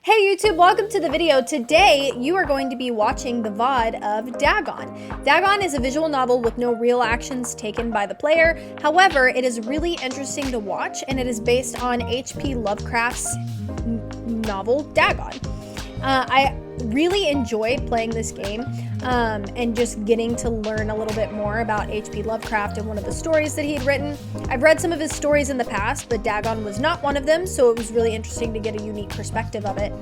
Hey YouTube, welcome to the video. Today, you are going to be watching the VOD of Dagon. Dagon is a visual novel with no real actions taken by the player. However, it is really interesting to watch, and it is based on H.P. Lovecraft's novel, Dagon. I really enjoyed playing this game and just getting to learn a little bit more about H.P. Lovecraft and one of the stories that he had written. I've read some of his stories in the past, but Dagon was not one of them, so it was really interesting to get a unique perspective of it.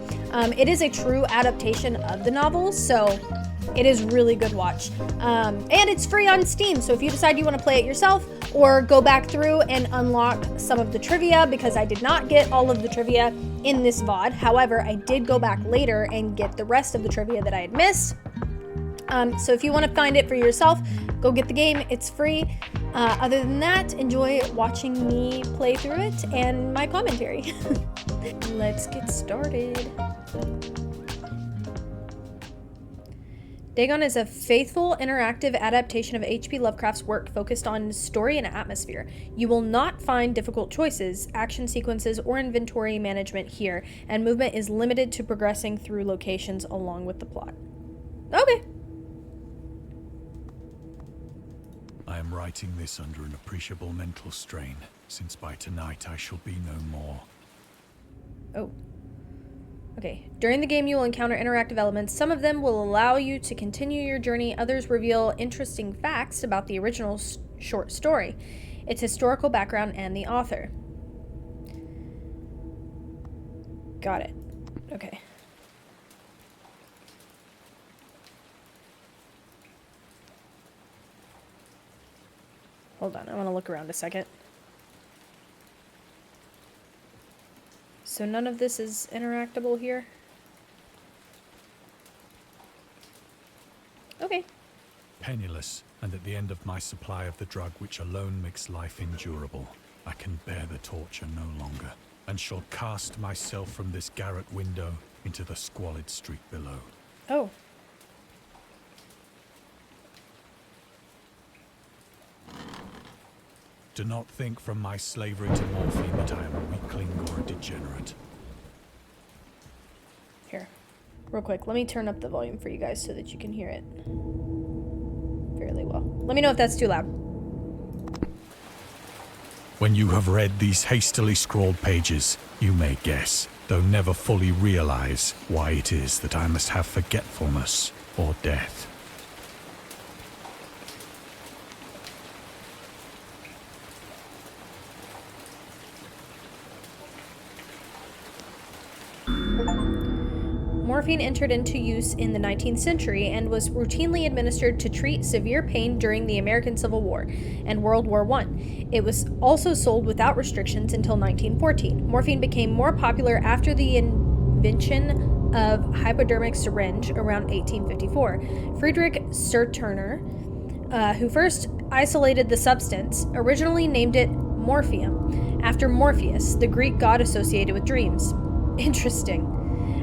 It is a true adaptation of the novel, so it is really good watch. And it's free on Steam, so if you decide you want to play it yourself or go back through and unlock some of the trivia, because I did not get all of the trivia in this VOD. However, I did go back later and get the rest of the trivia that I had missed. So if you want to find it for yourself, go get the game. It's free. Other than that, enjoy watching me play through it and my commentary. Let's get started. Dagon is a faithful, interactive adaptation of H.P. Lovecraft's work focused on story and atmosphere. You will not find difficult choices, action sequences, or inventory management here, and movement is limited to progressing through locations along with the plot. Okay. I am writing this under an appreciable mental strain, since by tonight I shall be no more. Oh. Okay, during the game you will encounter interactive elements. Some of them will allow you to continue your journey, others reveal interesting facts about the original short story, its historical background, and the author. Got it. Okay. Hold on, I want to look around a second. So none of this is interactable here? Okay. Penniless, and at the end of my supply of the drug which alone makes life endurable, I can bear the torture no longer, and shall cast myself from this garret window into the squalid street below. Oh. Do not think from my slavery to morphine that I am a weakling or a degenerate. Here. Real quick, let me turn up the volume for you guys so that you can hear it fairly well. Let me know if that's too loud. When you have read these hastily scrawled pages, you may guess, though never fully realize, why it is that I must have forgetfulness or death. Morphine entered into use in the 19th century and was routinely administered to treat severe pain during the American Civil War and World War I. It was also sold without restrictions until 1914. Morphine became more popular after the invention of hypodermic syringe around 1854. Friedrich Serturner, who first isolated the substance, originally named it morphium, after Morpheus, the Greek god associated with dreams. Interesting.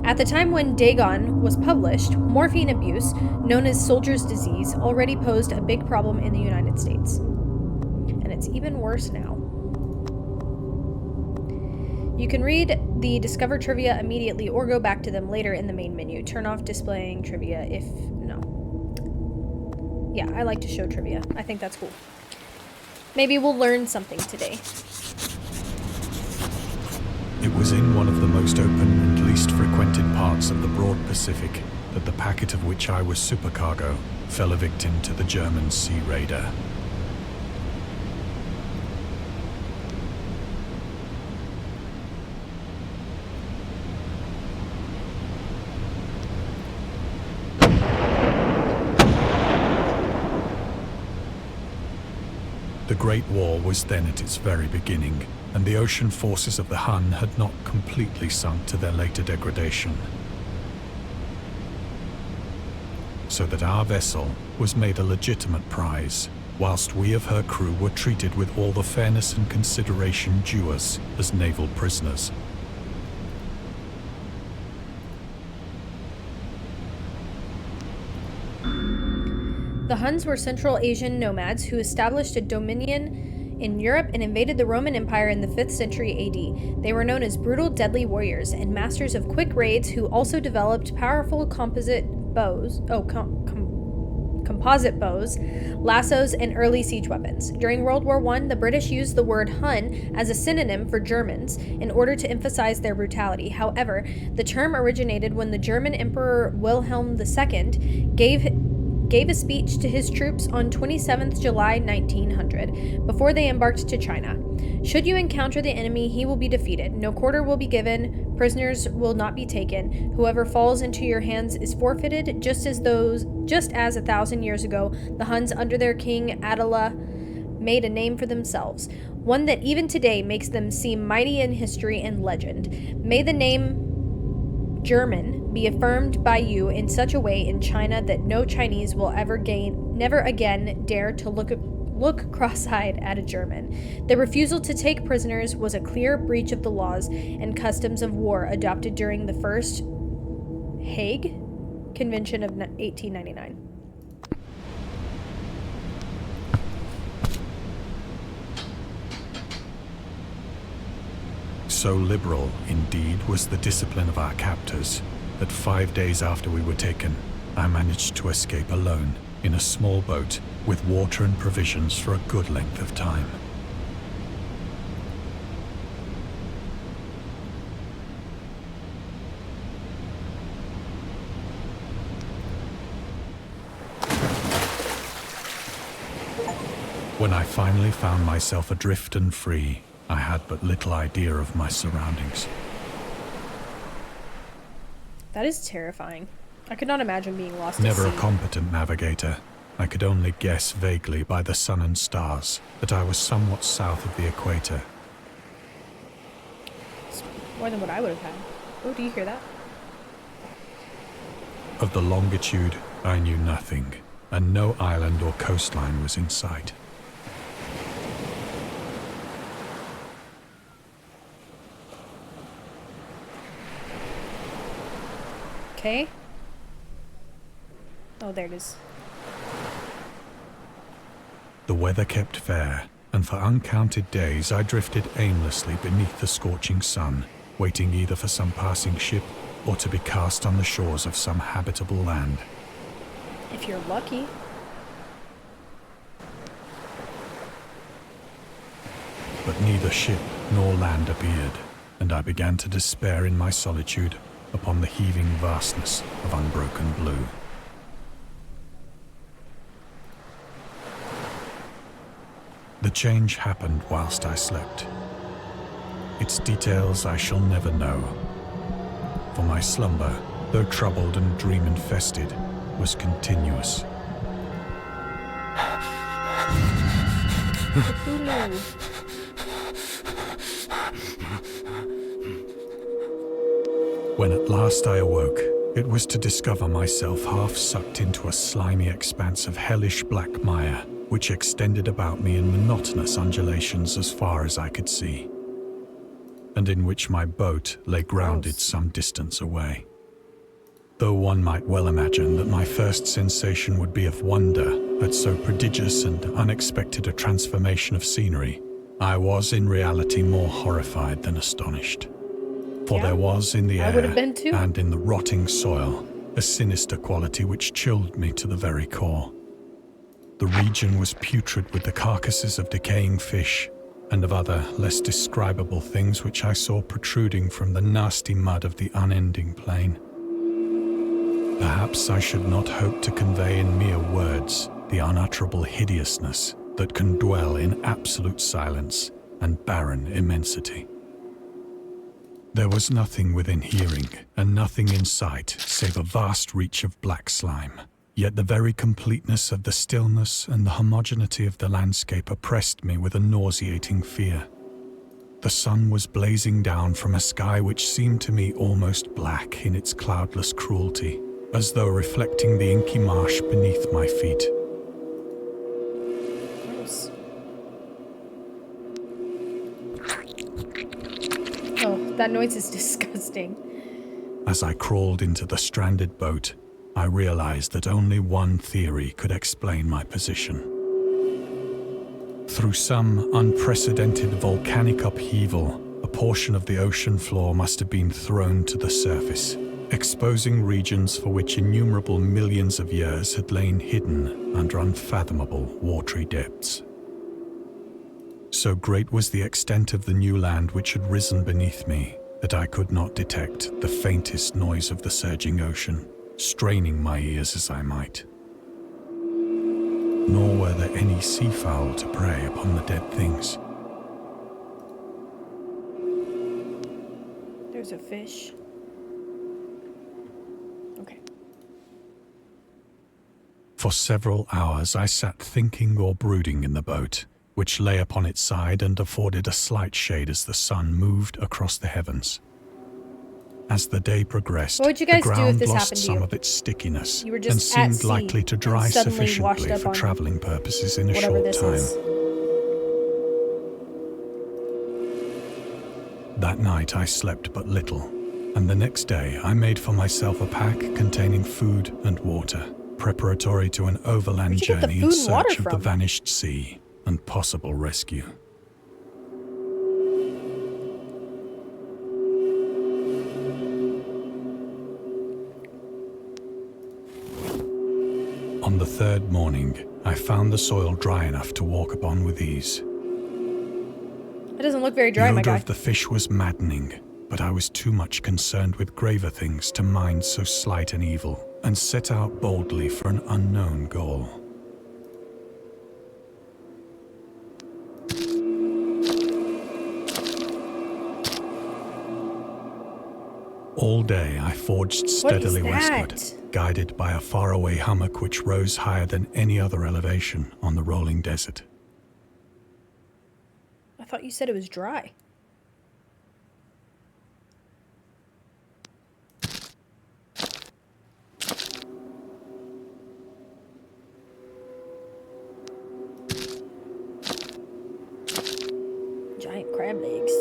At the time when Dagon was published, morphine abuse, known as soldier's disease, already posed a big problem in the United States. And it's even worse now. You can read the Discover Trivia immediately or go back to them later in the main menu. Turn off displaying trivia if no. Yeah, I like to show trivia. I think that's cool. Maybe we'll learn something today. It was in one of the most open and least frequented parts of the broad Pacific that the packet of which I was supercargo fell a victim to the German sea raider. The Great War was then at its very beginning, and the ocean forces of the Hun had not completely sunk to their later degradation. So that our vessel was made a legitimate prize, whilst we of her crew were treated with all the fairness and consideration due us as naval prisoners. The Huns were Central Asian nomads who established a dominion in Europe and invaded the Roman Empire in the 5th century AD. They were known as brutal, deadly warriors and masters of quick raids who also developed powerful composite bows, lassos, and early siege weapons. During World War I, the British used the word Hun as a synonym for Germans in order to emphasize their brutality. However, the term originated when the German Emperor Wilhelm II gave a speech to his troops on 27th July 1900 before they embarked to China. Should you encounter the enemy, he will be defeated. No quarter will be given. Prisoners will not be taken. Whoever falls into your hands is forfeited, just as 1,000 years ago, the Huns under their king Attila made a name for themselves, one that even today makes them seem mighty in history and legend. May the name German be affirmed by you in such a way in China that no Chinese will never again dare to look cross-eyed at a German. The refusal to take prisoners was a clear breach of the laws and customs of war adopted during the First Hague Convention of 1899. So liberal, indeed, was the discipline of our captors that 5 days after we were taken, I managed to escape alone in a small boat with water and provisions for a good length of time. When I finally found myself adrift and free, I had but little idea of my surroundings. That is terrifying. I could not imagine being lost Never at a sea. competent navigator, I could only guess vaguely by the sun and stars that I was somewhat south of the equator. It's more than what I would have had. Oh, do you hear that? Of the longitude, I knew nothing, and no island or coastline was in sight. Okay. Oh, there it is. The weather kept fair, and for uncounted days I drifted aimlessly beneath the scorching sun, waiting either for some passing ship or to be cast on the shores of some habitable land. If you're lucky. But neither ship nor land appeared, and I began to despair in my solitude upon the heaving vastness of unbroken blue. The change happened whilst I slept. Its details I shall never know, for my slumber, though troubled and dream-infested, was continuous. When at last I awoke, it was to discover myself half sucked into a slimy expanse of hellish black mire, which extended about me in monotonous undulations as far as I could see, and in which my boat lay grounded some distance away. Though one might well imagine that my first sensation would be of wonder at so prodigious and unexpected a transformation of scenery, I was in reality more horrified than astonished. For there was in the air and in the rotting soil a sinister quality which chilled me to the very core. The region was putrid with the carcasses of decaying fish and of other less describable things which I saw protruding from the nasty mud of the unending plain. Perhaps I should not hope to convey in mere words the unutterable hideousness that can dwell in absolute silence and barren immensity. There was nothing within hearing, and nothing in sight, save a vast reach of black slime. Yet the very completeness of the stillness and the homogeneity of the landscape oppressed me with a nauseating fear. The sun was blazing down from a sky which seemed to me almost black in its cloudless cruelty, as though reflecting the inky marsh beneath my feet. Gross. Oh, that noise is disgusting. As I crawled into the stranded boat, I realized that only one theory could explain my position. Through some unprecedented volcanic upheaval, a portion of the ocean floor must have been thrown to the surface, exposing regions for which innumerable millions of years had lain hidden under unfathomable watery depths. So great was the extent of the new land which had risen beneath me that I could not detect the faintest noise of the surging ocean, straining my ears as I might. Nor were there any seafowl to prey upon the dead things. There's a fish. Okay. For several hours I sat thinking or brooding in the boat, which lay upon its side and afforded a slight shade as the sun moved across the heavens. As the day progressed, What would you guys the do if ground this lost happened to some you? of its stickiness You were and just at seemed sea likely to and dry suddenly washed sufficiently up for on traveling purposes in a whatever short this time. is. That night I slept but little, and the next day I made for myself a pack containing food and water, preparatory to an overland Where'd you get the journey food in and water search of the from? vanished sea and possible rescue. On the third morning, I found the soil dry enough to walk upon with ease. It doesn't look very dry, The my odor guy. of the fish was maddening, but I was too much concerned with graver things to mind so slight an evil, and set out boldly for an unknown goal. All day I forged steadily westward, guided by a faraway hummock which rose higher than any other elevation on the rolling desert. I thought you said it was dry. Giant crab legs.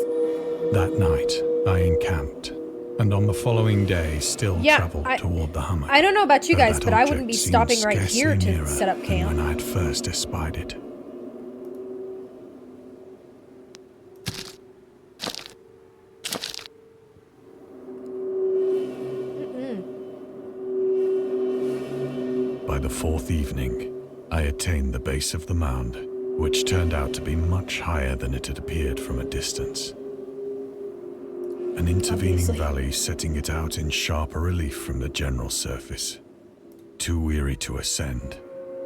That night, I encamped, and on the following day still traveled toward the hummock. I don't know about you though guys, that but I wouldn't object be seemed stopping right scarcely here to nearer set up than camp. when I had first espied it. By the fourth evening, I attained the base of the mound, which turned out to be much higher than it had appeared from a distance. An intervening Obviously. valley setting it out in sharper relief from the general surface. Too weary to ascend,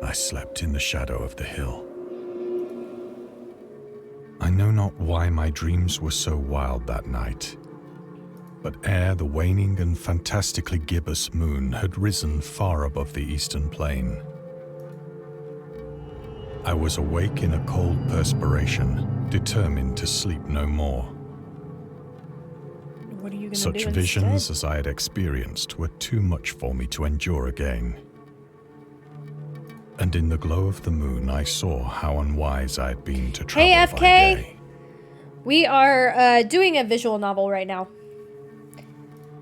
I slept in the shadow of the hill. I know not why my dreams were so wild that night, but ere the waning and fantastically gibbous moon had risen far above the eastern plain, I was awake in a cold perspiration, determined to sleep no more. What are you gonna Such do visions instead? as I had experienced were too much for me to endure again. And in the glow of the moon, I saw how unwise I had been to travel Hey, by FK! day. We are doing a visual novel right now.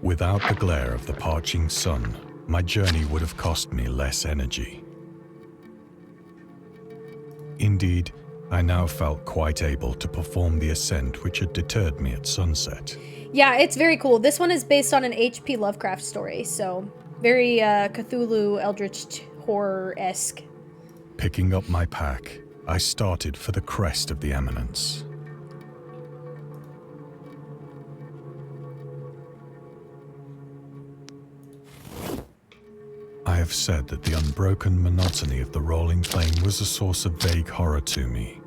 Without the glare of the parching sun, my journey would have cost me less energy. Indeed, I now felt quite able to perform the ascent which had deterred me at sunset. Yeah, it's very cool. This one is based on an H.P. Lovecraft story, so very Cthulhu, Eldritch horror-esque. Picking up my pack, I started for the crest of the eminence. I have said that the unbroken monotony of the rolling plain was a source of vague horror to me.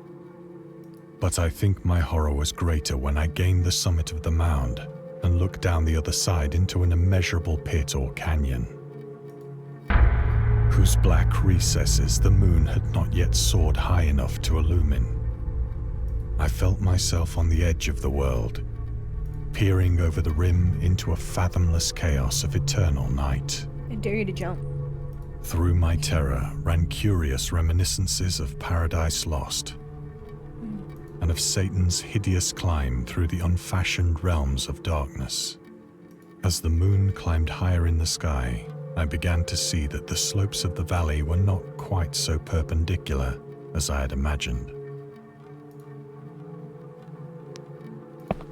But I think my horror was greater when I gained the summit of the mound and looked down the other side into an immeasurable pit or canyon, whose black recesses the moon had not yet soared high enough to illumine. I felt myself on the edge of the world, peering over the rim into a fathomless chaos of eternal night. I dare you to jump. Through my terror ran curious reminiscences of Paradise Lost, and of Satan's hideous climb through the unfashioned realms of darkness. As the moon climbed higher in the sky, I began to see that the slopes of the valley were not quite so perpendicular as I had imagined.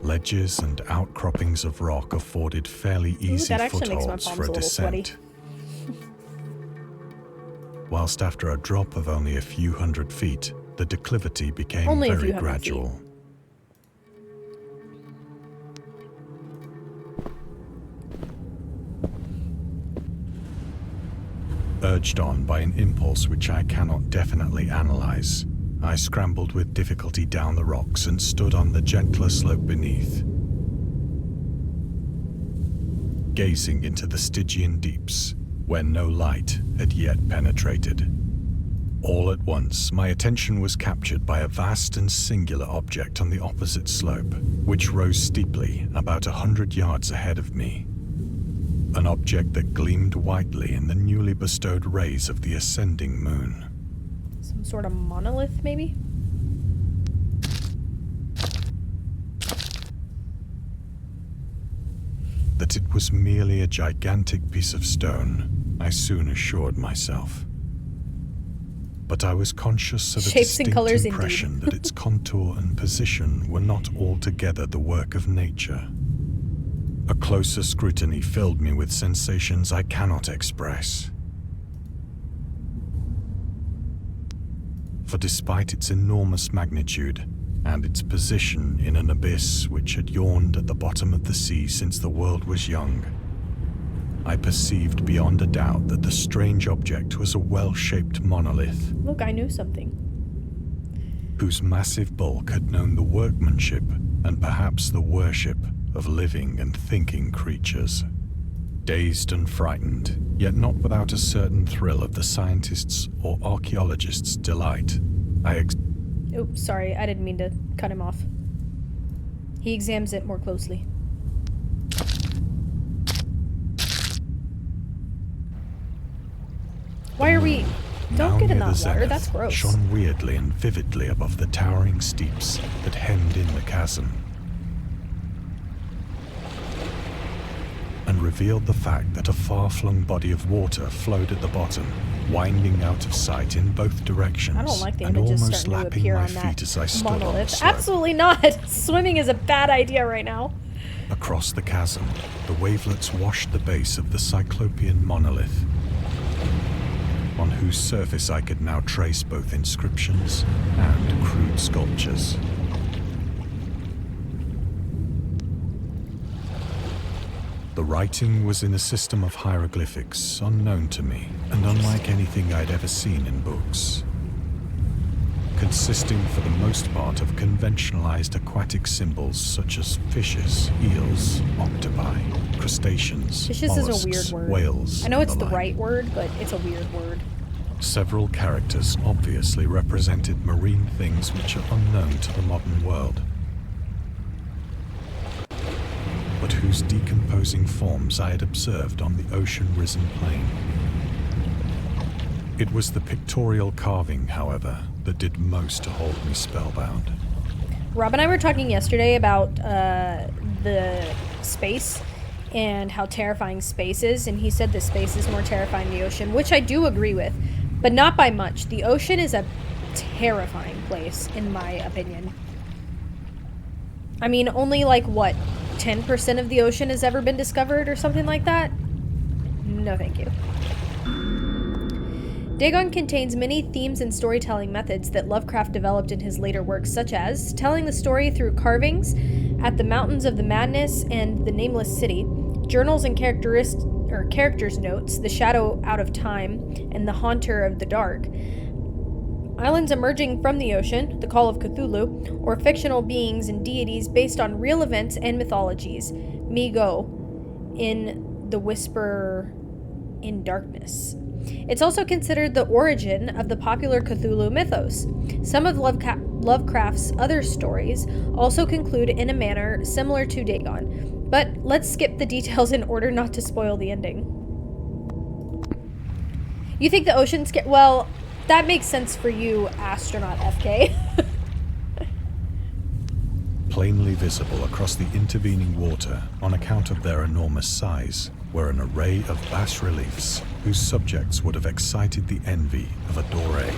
Ledges and outcroppings of rock afforded fairly easy that actually makes my footholds palms for a a little sweaty. descent. Whilst after a drop of only a few hundred feet, the declivity became Only a very few hundred gradual. Urged on by an impulse which I cannot definitely analyze, I scrambled with difficulty down the rocks and stood on the gentler slope beneath, gazing into the Stygian deeps, where no light had yet penetrated. All at once, my attention was captured by a vast and singular object on the opposite slope, which rose steeply about 100 yards ahead of me. An object that gleamed whitely in the newly bestowed rays of the ascending moon. Some sort of monolith, maybe? That it was merely a gigantic piece of stone, I soon assured myself. But I was conscious of a Shapes and distinct colors, impression indeed. that its contour and position were not altogether the work of nature. A closer scrutiny filled me with sensations I cannot express. For despite its enormous magnitude and its position in an abyss which had yawned at the bottom of the sea since the world was young, I perceived beyond a doubt that the strange object was a well-shaped monolith, Look, I knew something. whose massive bulk had known the workmanship and perhaps the worship of living and thinking creatures. Dazed and frightened, yet not without a certain thrill of the scientist's or archaeologist's delight, Oops, sorry, I didn't mean to cut him off. He examines it more closely. Why are we... Don't get in that water, that's gross. Shone weirdly and vividly above the towering steeps that hemmed in the chasm, and revealed the fact that a far-flung body of water flowed at the bottom, winding out of sight in both directions, I don't like the and images almost starting to lapping appear my on that feet as I stood on the monolith. slope. Absolutely not! Swimming is a bad idea right now. Across the chasm, the wavelets washed the base of the cyclopean monolith, on whose surface I could now trace both inscriptions and crude sculptures. The writing was in a system of hieroglyphics unknown to me and unlike anything I'd ever seen in books, consisting for the most part of conventionalized aquatic symbols such as fishes, eels, octopi, crustaceans, Fishes mollusks, is a weird word. whales, I know and it's the like. right word, but it's a weird word. Several characters obviously represented marine things which are unknown to the modern world, but whose decomposing forms I had observed on the ocean-risen plain. It was the pictorial carving, however, that did most to hold me spellbound. Rob and I were talking yesterday about the space and how terrifying space is, and he said the space is more terrifying than the ocean, which I do agree with, but not by much. The ocean is a terrifying place, in my opinion. I mean, only like, what, 10% of the ocean has ever been discovered or something like that? No, thank you. Dagon contains many themes and storytelling methods that Lovecraft developed in his later works, such as telling the story through carvings at the Mountains of the Madness and the Nameless City, journals and characters' notes, The Shadow Out of Time, and The Haunter of the Dark, islands emerging from the ocean, The Call of Cthulhu, or fictional beings and deities based on real events and mythologies, Mi-Go, in The Whisper in Darkness. It's also considered the origin of the popular Cthulhu mythos. Some of Lovecraft's other stories also conclude in a manner similar to Dagon, but let's skip the details in order not to spoil the ending. You think the ocean's well, that makes sense for you, astronaut FK. Plainly visible across the intervening water on account of their enormous size were an array of bas-reliefs whose subjects would have excited the envy of a doré.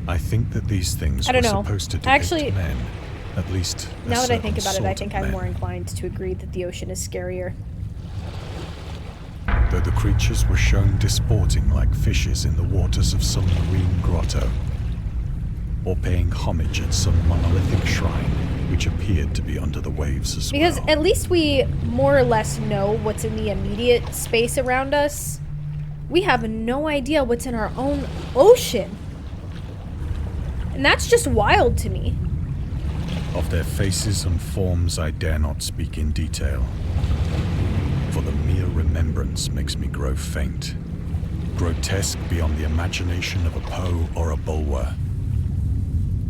I think that these things I were don't know. supposed to depict Actually, men, At least, a Now that I think certain about it, I sort think of I'm men. more inclined to agree that the ocean is scarier. Though the creatures were shown disporting like fishes in the waters of some marine grotto, or paying homage at some monolithic shrine which appeared to be under the waves as Because well. at least we more or less know what's in the immediate space around us. We have no idea what's in our own ocean. And that's just wild to me. Of their faces and forms I dare not speak in detail, for the mere remembrance makes me grow faint, grotesque beyond the imagination of a Poe or a Bulwer.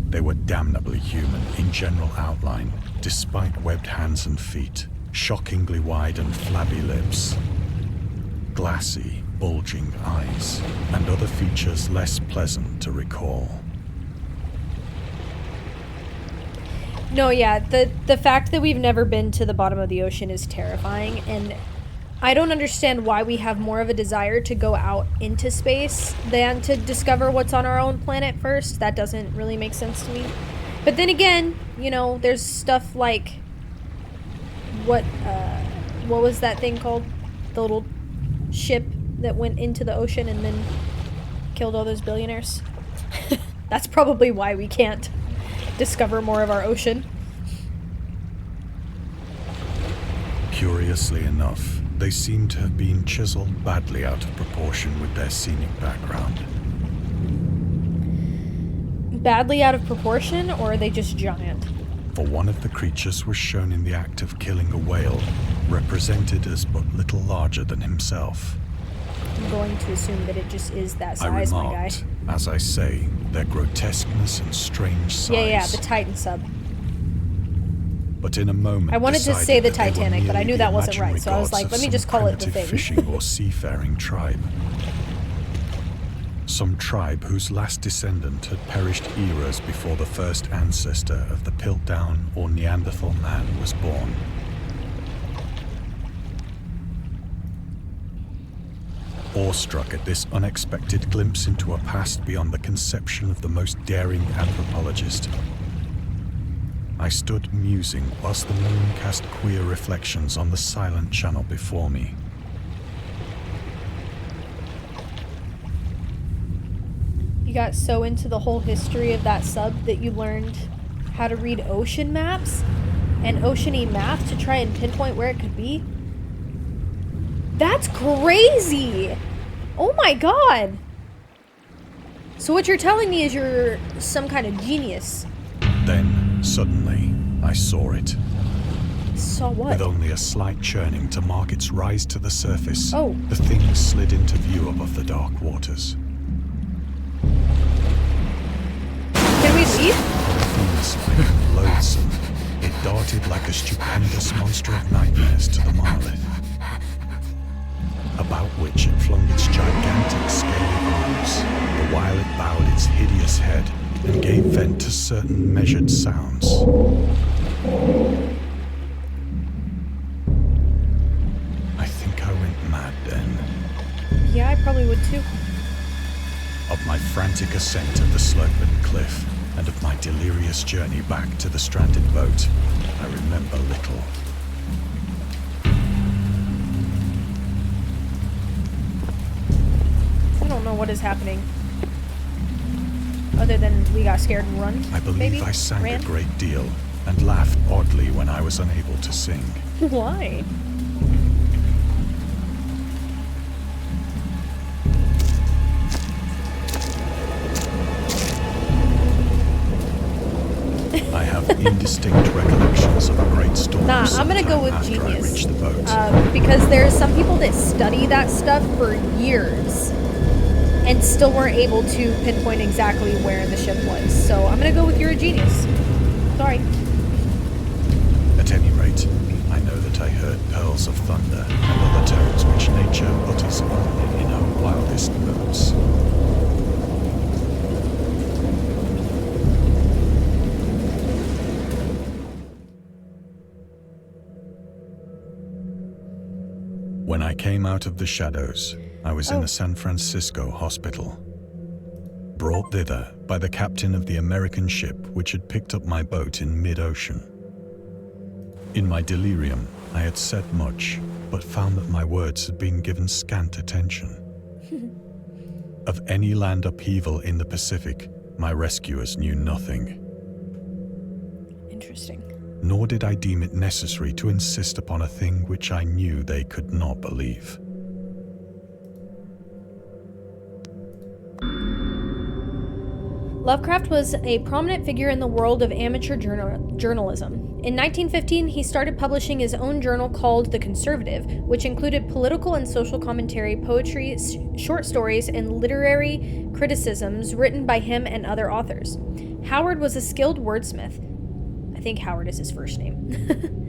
They were damnably human in general outline, despite webbed hands and feet, shockingly wide and flabby lips, glassy, bulging eyes, and other features less pleasant to recall. No, yeah, the fact that we've never been to the bottom of the ocean is terrifying, and I don't understand why we have more of a desire to go out into space than to discover what's on our own planet first. That doesn't really make sense to me. But then again, you know, there's stuff like what was that thing called? The little ship that went into the ocean and then killed all those billionaires. That's probably why we can't discover more of our ocean. Curiously enough, they seem to have been chiseled badly out of proportion with their scenic background. Badly out of proportion, or are they just giant? For one of the creatures was shown in the act of killing a whale, represented as but little larger than himself. I'm going to assume that it just is that I size, my guy. remarked, as I say, their grotesqueness and strange size. Yeah, the Titan sub. But in a moment, I wanted to decided say the that they were Titanic, but I merely knew the that wasn't right, imaginary so I was gods like, of let me some just call it the primitive thing. fishing or seafaring tribe. Some tribe whose last descendant had perished eras before the first ancestor of the Piltdown or Neanderthal man was born. Awestruck at this unexpected glimpse into a past beyond the conception of the most daring anthropologist, I stood musing whilst the moon cast queer reflections on the silent channel before me. You got so into the whole history of that sub that you learned how to read ocean maps and ocean-y math to try and pinpoint where it could be? That's crazy! Oh my god! So what you're telling me is you're some kind of genius. Then, suddenly, I saw it. Saw what? With only a slight churning to mark its rise to the surface, Oh. the thing slid into view above the dark waters. Can we leave? Fiendlike and loathsome, it darted like a stupendous monster of nightmares to the monolith, about which it flung its gigantic scaly arms, the while it bowed its hideous head and gave vent to certain measured sounds. I think I went mad then. Yeah, I probably would too. Of my frantic ascent of the sloping cliff, and of my delirious journey back to the stranded boat, I remember little. I don't know what is happening. Other than we got scared and run. I believe maybe? I sang Ran? a great deal, and laughed oddly when I was unable to sing. Why? I have indistinct recollections of a great storm. Nah, I'm gonna go with after I genius. reached the boat. Because there's some people that study that stuff for years and still weren't able to pinpoint exactly where the ship was. So I'm gonna go with you're a genius. Sorry. At any rate, I know that I heard pearls of thunder and other tones which nature utters only in her wildest moods. When I came out of the shadows, I was in a San Francisco hospital. brought thither by the captain of the American ship which had picked up my boat in mid-ocean. In my delirium, I had said much, but found that my words had been given scant attention. Of any land upheaval in the Pacific, my rescuers knew nothing. Interesting. Nor did I deem it necessary to insist upon a thing which I knew they could not believe. Lovecraft was a prominent figure in the world of amateur journalism. In 1915, he started publishing his own journal called The Conservative, which included political and social commentary, poetry, short stories, and literary criticisms written by him and other authors. Howard was a skilled wordsmith. I think Howard is his first name.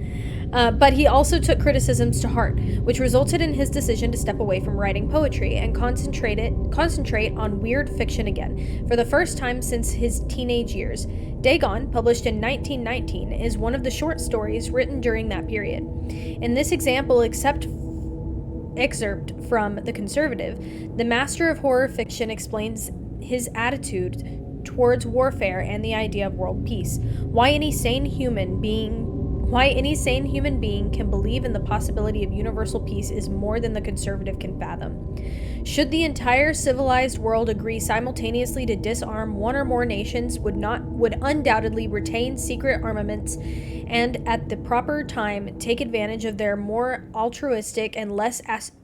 But he also took criticisms to heart, which resulted in his decision to step away from writing poetry and concentrate on weird fiction again, for the first time since his teenage years. Dagon, published in 1919, is one of the short stories written during that period. In this excerpt from The Conservative, the master of horror fiction explains his attitude towards warfare and the idea of world peace. Why any sane human being can believe in the possibility of universal peace is more than the conservative can fathom. Should the entire civilized world agree simultaneously to disarm one or more nations, would undoubtedly retain secret armaments and at the proper time take advantage of their more altruistic and less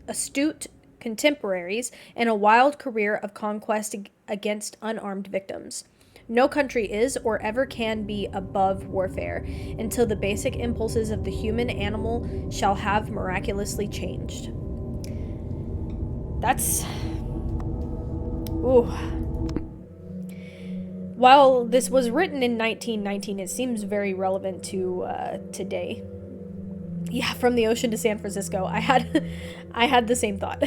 astute contemporaries in a wild career of conquest against unarmed victims. No country is or ever can be above warfare until the basic impulses of the human animal shall have miraculously changed. That's... Ooh. While this was written in 1919, it seems very relevant to today. Yeah, from the ocean to San Francisco. I had the same thought.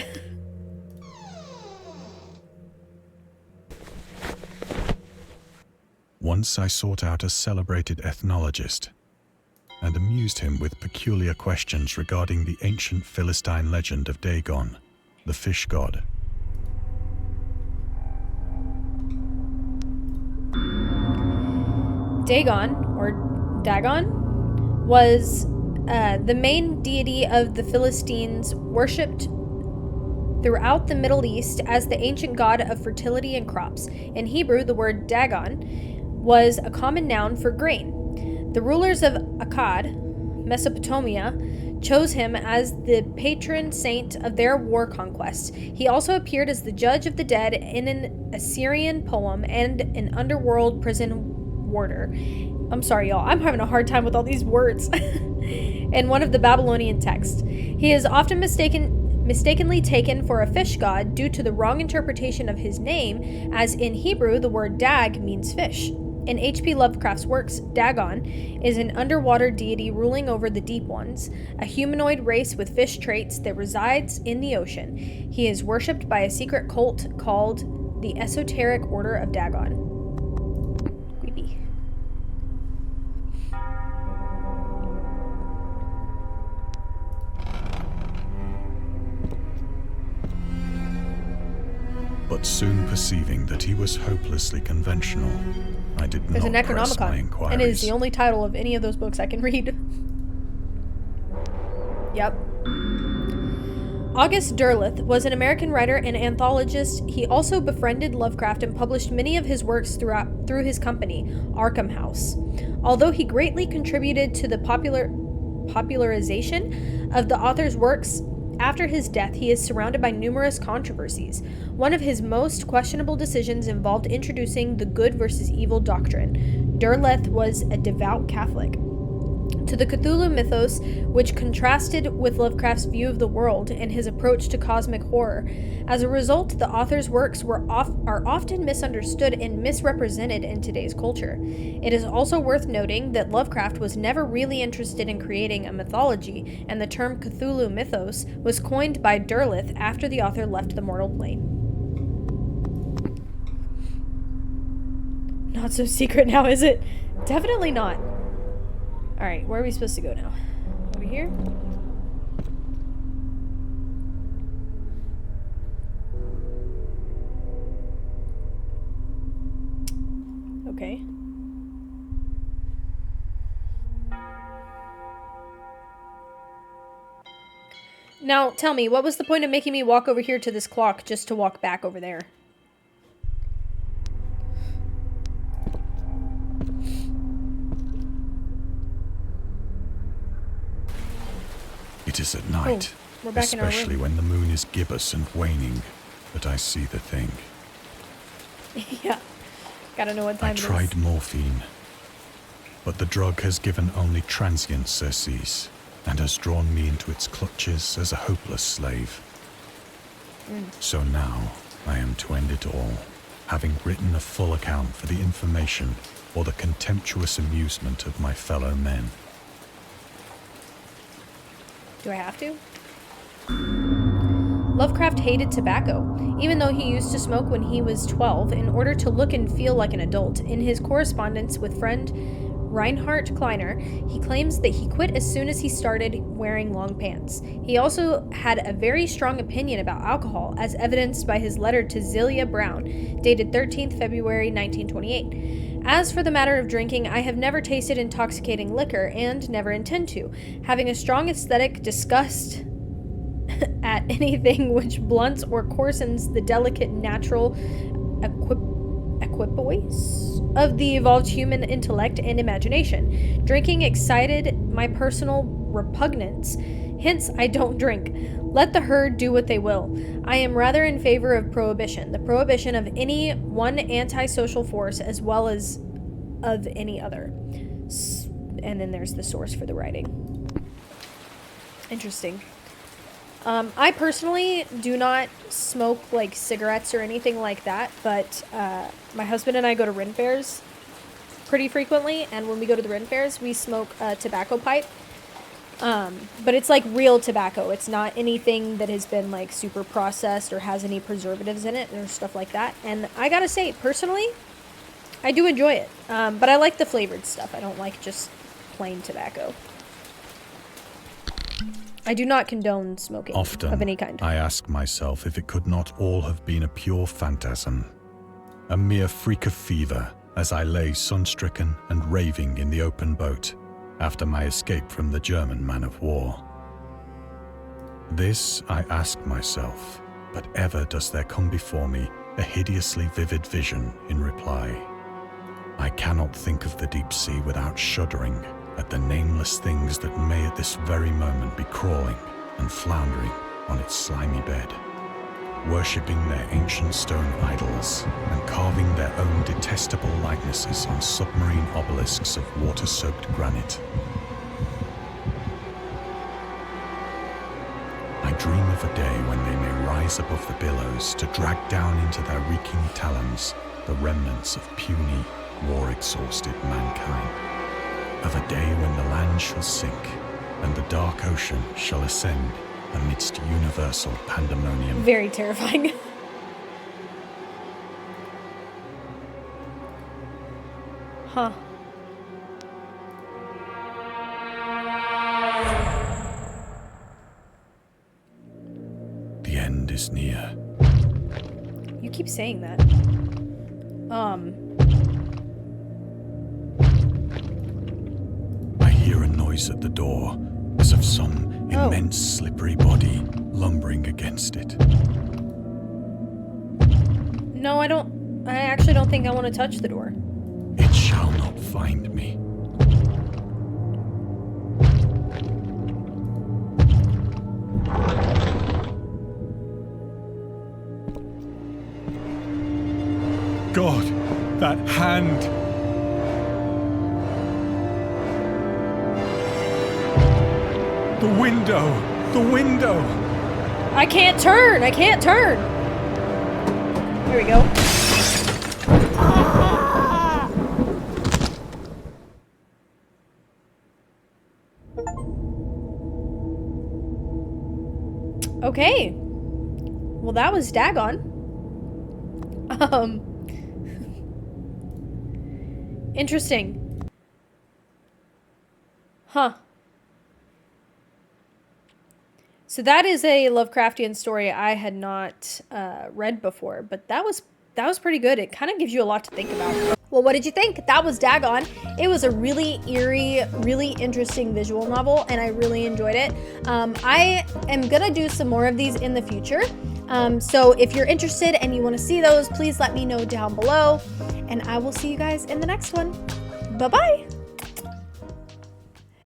Once I sought out a celebrated ethnologist and amused him with peculiar questions regarding the ancient Philistine legend of Dagon, the fish god. Dagon, or Dagon, was the main deity of the Philistines, worshipped throughout the Middle East as the ancient god of fertility and crops. In Hebrew, the word Dagon was a common noun for grain. The rulers of Akkad, Mesopotamia, chose him as the patron saint of their war conquests. He also appeared as the judge of the dead in an Assyrian poem and an underworld prison warder. I'm sorry, y'all. I'm having a hard time with all these words. In one of the Babylonian texts. He is often mistakenly taken for a fish god due to the wrong interpretation of his name, as in Hebrew the word dag means fish. In H.P. Lovecraft's works, Dagon is an underwater deity ruling over the deep ones, a humanoid race with fish traits that resides in the ocean. He is worshipped by a secret cult called the Esoteric Order of Dagon. Creepy. But soon perceiving that he was hopelessly conventional, I did There's not an press my Necronomicon, inquiries. and it is the only title of any of those books I can read. Yep. August Derleth was an American writer and anthologist. He also befriended Lovecraft and published many of his works through his company, Arkham House. Although he greatly contributed to the popularization of the author's works, after his death, he is surrounded by numerous controversies. One of his most questionable decisions involved introducing the good versus evil doctrine. Derleth was a devout Catholic. To the Cthulhu mythos, which contrasted with Lovecraft's view of the world and his approach to cosmic horror. As a result, the author's works are often misunderstood and misrepresented in today's culture. It is also worth noting that Lovecraft was never really interested in creating a mythology, and the term Cthulhu mythos was coined by Derleth after the author left the mortal plane. Not so secret now, is it? Definitely not. Alright, where are we supposed to go now? Over here? Okay. Now, tell me, what was the point of making me walk over here to this clock just to walk back over there? It is at night, we're back in our especially room. when the moon is gibbous and waning, that I see the thing. Yeah. Gotta know what time I it is. tried morphine, but the drug has given only transient surcease and has drawn me into its clutches as a hopeless slave. So now I am to end it all, having written a full account for the information or the contemptuous amusement of my fellow men. Do I have to? Lovecraft hated tobacco, even though he used to smoke when he was 12 in order to look and feel like an adult. In his correspondence with friend Reinhard Kleiner, he claims that he quit as soon as he started wearing long pants. He also had a very strong opinion about alcohol, as evidenced by his letter to Zelia Brown, dated 13th February 1928. As for the matter of drinking, I have never tasted intoxicating liquor and never intend to, having a strong aesthetic disgust at anything which blunts or coarsens the delicate natural equipoise of the evolved human intellect and imagination. Drinking excited my personal repugnance, hence I don't drink. Let the herd do what they will. I am rather in favor of prohibition, the prohibition of any one antisocial force as well as of any other. And then there's the source for the writing. Interesting. I personally do not smoke like cigarettes or anything like that, but my husband and I go to Ren fairs pretty frequently, and when we go to the Ren fairs, we smoke a tobacco pipe. But it's like real tobacco. It's not anything that has been like super processed or has any preservatives in it or stuff like that. And I gotta say, personally, I do enjoy it. But I like the flavored stuff. I don't like just plain tobacco. I do not condone smoking of any kind. I ask myself if it could not all have been a pure phantasm, a mere freak of fever, as I lay sun-stricken and raving in the open boat after my escape from the German man-of-war. This I ask myself, but ever does there come before me a hideously vivid vision in reply. I cannot think of the deep sea without shuddering at the nameless things that may at this very moment be crawling and floundering on its slimy bed, worshipping their ancient stone idols and carving their own detestable likenesses on submarine obelisks of water-soaked granite. I dream of a day when they may rise above the billows to drag down into their reeking talons the remnants of puny, war-exhausted mankind. Of a day when the land shall sink and the dark ocean shall ascend amidst universal pandemonium. Very terrifying. Huh. The end is near. You keep saying that. I hear a noise at the door, as of some immense slippery body lumbering against it. No, I don't. I actually don't think I want to touch the door. It shall not find me. God, that hand! The window! The window! I can't turn! I can't turn! Here we go. Okay. Well, that was Dagon. Interesting. Huh. So that is a Lovecraftian story I had not read before, but that was that was pretty good. It kind of gives you a lot to think about. Well, what did you think? That was Dagon. It was a really eerie, really interesting visual novel, and I really enjoyed it. I am gonna do some more of these in the future. So if you're interested and you want to see those, please let me know down below, and I will see you guys in the next one. Bye-bye.